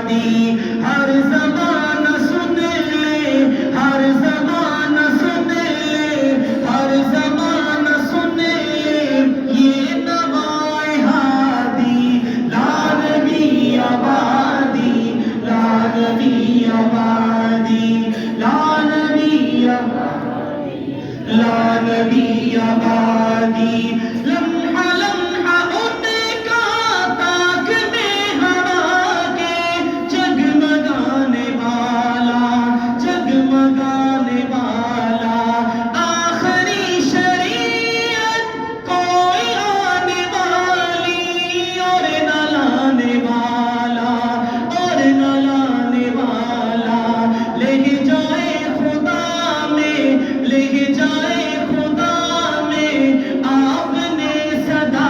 آبادی ہر زبان سن لے ہر زبان سن لے ہر زبان سن لے یہ نوائے ہادی لانوی آبادی لانوی آبادی لانوی آبادی لانوی آبادی لمحہ لمحہ ان کا تاک میں ہوا کے جگمگانے والا جگمگانے والا آخری شریعت کوئی آنے والی اور نہ لانے والا اور نہ لانے والا لے جائے خدا میں لے جائے خدا میں آپ نے صدا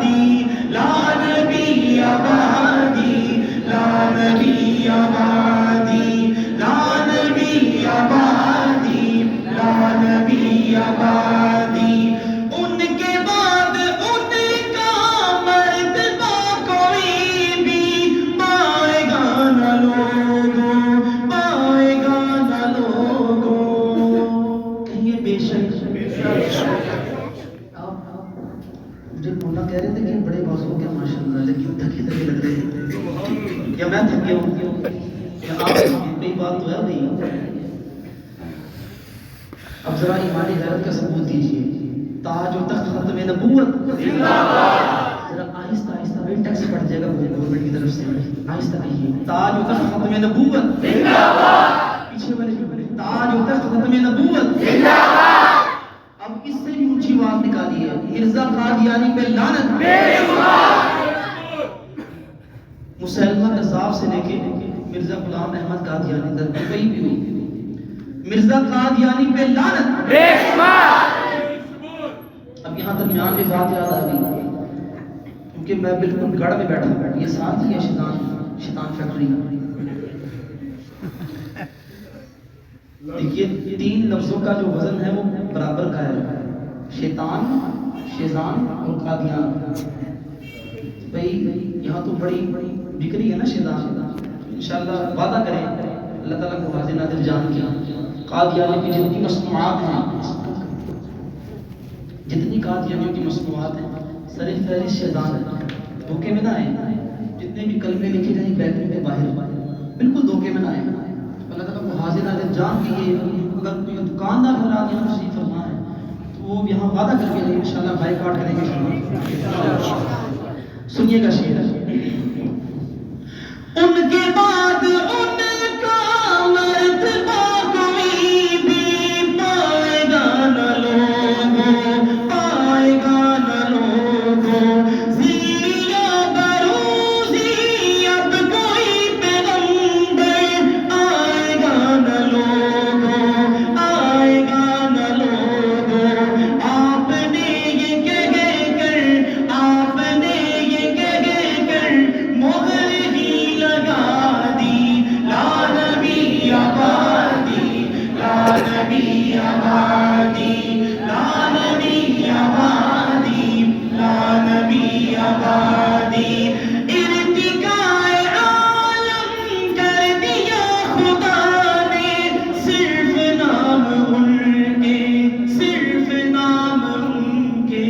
دی لانوی آبادی لانوی آبادی لانوی آبادی لانوی آبادی ان کے بعد ان کا مرتبہ کوئی بھی پائے گا نہ لوگوں پائے گا نہ لوگوں کہیں بے شک جب مولا کہہ رہے تھے کہ بڑے باز ہو گیا ماشاءاللہ لیکن تھکے تھکے لگ رہے ہیں کیا میں تھک گیا ہوں کیا آپ بڑی بات تو ہے بھائی اب ذرا ایمانی غیرت کا ثبوت دیجیے تاج و تخت ختم نبوت ذرا آہستہ آہستہ بھائی ٹیکس پڑ جائے گا گورنمنٹ کی طرف سے آہستہ آئیے تاج و تخت ختم نبوت پیچھے والے جو بولے تاج و تخت ختم نبوت اب اس سے بھی اونچی بات نکالی ہے مرزا قادیانی پہ لعنت مسلمہ کذاب سے لے کے مرزا غلام احمد قادیانی تک کوئی بھی ہوئی مرزا قادیانی پہ لعنت اب یہاں درمیان میں بات یاد آ گئی کیونکہ میں بالکل گڑھ میں بیٹھا ہوں یہ ساتھ ہی ہے شیطان فیکٹری دیکھیے تین لفظوں کا جو وزن ہے وہ برابر کا ہے شیطان شیطان اور قادیان بھائی یہاں تو بڑی بکری ہے نا شیطان انشاءاللہ وعدہ کریں اللہ تعالیٰ کو حاضر ناظر جان کے قادیانی کی جتنی مصنوعات ہیں جتنی قادیانیوں کی مصنوعات ہیں سر فہرست شیطان ہے دھوکے میں نہ آئے جتنے بھی کلمے لکھے جائیں بیکری میں باہر بالکل دھوکے میں نہ آئے اللہ تعالیٰ کو حاضر ناظر جان کے اگر کوئی دکاندار حضرات یہاں تشریف فرما ہے تو وہ یہاں وعدہ کر کے انشاءاللہ بائی کاٹ کریں گے سنیے گا شعر ان کے بعد ان کا مرتبہ کوئی بھی پائے گا نہ لوگوں پائے گا نہ لوگوں زیرا بروزی اب کوئی پیغمبر آئے گا نہ لوگوں آئے گا نہ لوگوں آپ نے یہ کہہ کر آپ نے یہ کہہ کر مہر ہی لگا دی لانوی آبادی لانوی آبادی لانوی آبادی لانوی آبادی ارتقاء عالم کر دیا خدا نے صرف نام ان کے صرف نام ان کے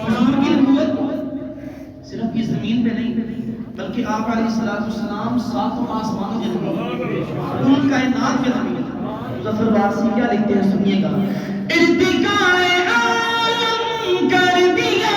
حضور کی نبوت صرف یہ زمین پہ نہیں بلکہ آپ علیہ السلام ساتوں آسمانوں کے نبی کل کائنات کے نبی مظفر وارسی کیا لکھتے ہیں سنیے گا ارتقاء عالم کر دیا